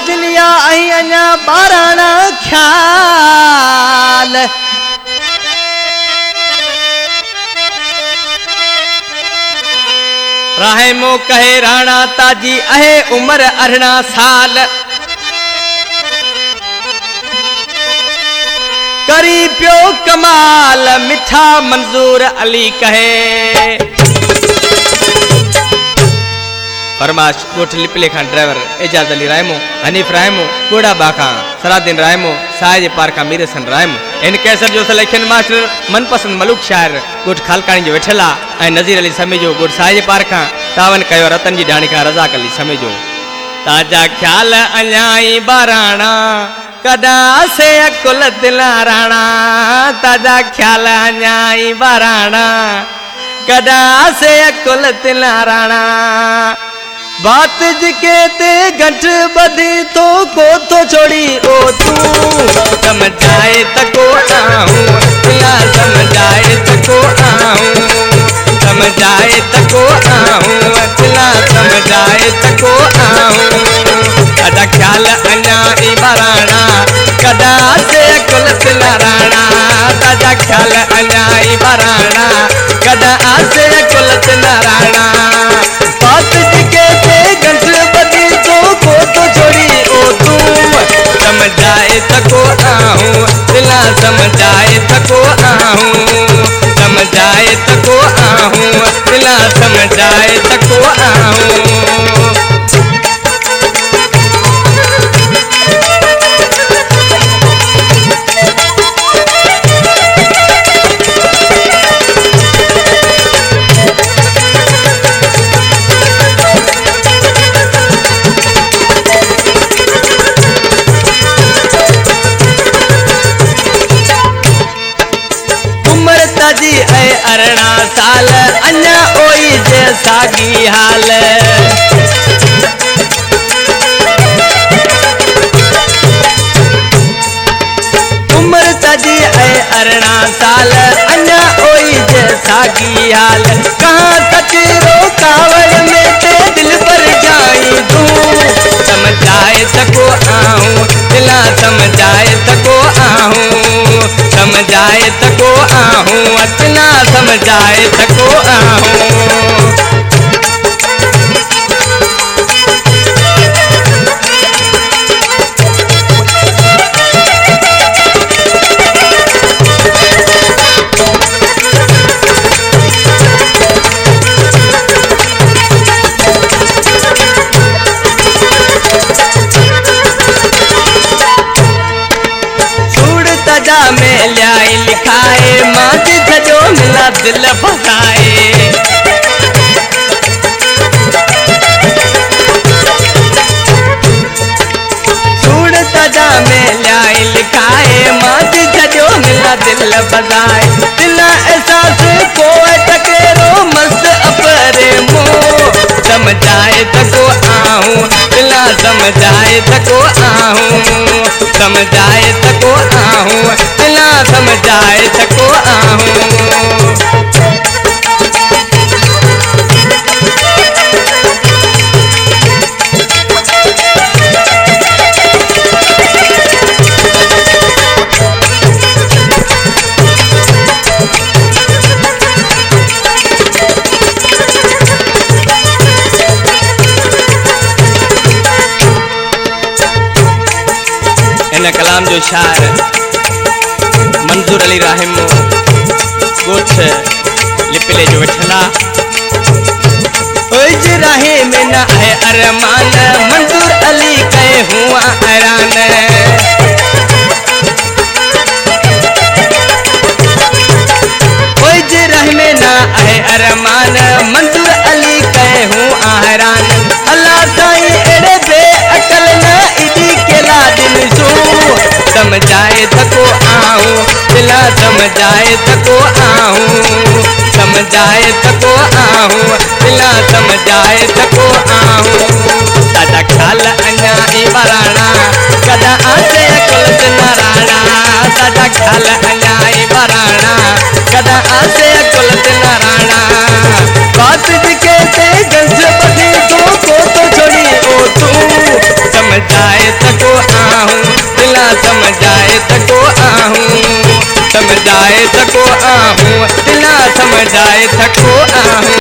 दिलिया आई अञा बाराना ख्याल राहेमो कहे राणा ताजी अहे उम्र 18 साल करी पियो कमाल मिठा मंजूर अली कहे फरमाश कोठ लिपले खान ड्राइवर एजाज अली रायमो हनीफ रायमो कोड़ा बाखा सरादीन रायमो सायज पारका मीरसन रायमो इन कैसर जो सिलेक्शन मास्टर मनपसंद मलूक शायर कोठ खालकानी जो वेठला ऐं नज़ीर अली समेजो कोठ सायज पारका तावन कयो रतन जी डाणी का रज़ाक अली समेजो ताजा ख्याल अञाई बाराणा कदा से कुल दिला राणा ताजा ख्याल अञाई बाराणा कदा से कुल दिला राणा बात जिके ते गंठ बधी तो को तो छोड़ी ओ तू समझाए तको आऊं दिला समझाए तको आऊं समझाए तको आऊं दिला समझाए तको आऊं कदा ख्याल अञा ई बाराणा कदा से कुल दिला राणा कदा ख्याल अञा ई बाराणा कदा से कुल दिला राणा बात जिके गंठ बदी तो को तो छोड़ी ओ तू समझाए तको आऊं दिला समझाए तको आऊं समझाए तको आऊं दिला समझाए तको आऊं जी ऐ 18 साल अन्या ओई जे सागी हाल उम्र तजी ऐ 18 साल अन्या ओई जे सागी हाल कहाँ तक रोकावड़ में ते दिल पर जाई तू समझाए तको आऊं दिला समझाए तको आऊं समझाए तको आऊं अतना समझाए तको आऊं में ल्याई लिखाए माँ जो मिला दिल फसाए सूड़ तजा में ल्याई लिखाए माँ जो मिला दिल फसाए दिला एहसास को टकेरो मस्त अपरे मुँह समझाए तको आऊं दिला समझाए तको आऊं समझाए तको आऊं दिला समझाए तको आऊं इन कलाम जो शायर मंजूर अली राहिमो गोठ लिपले जो वेठला ओज राहे में न है अरमान मंजूर अली कहे हुआ हैरान ओज राहे में न है अरमान मंजूर अली कहे हुआ हैरान अल्लाह साईं एड़े बेअकल न इदी केला दिल सो समझाए तको आऊं दिला समझाए तको आऊं समझाए तको आऊं दिला समझाए तको आऊं दादा ख्याल अञा ई बाराणा कदा आसे कुल दिला राणा दादा ख्याल अञा ई बाराणा कदा आसे कुल दिला राणा बात जिके ते गंज बधी तो को तो छोड़ी ओ तू समझाए आए थको आहे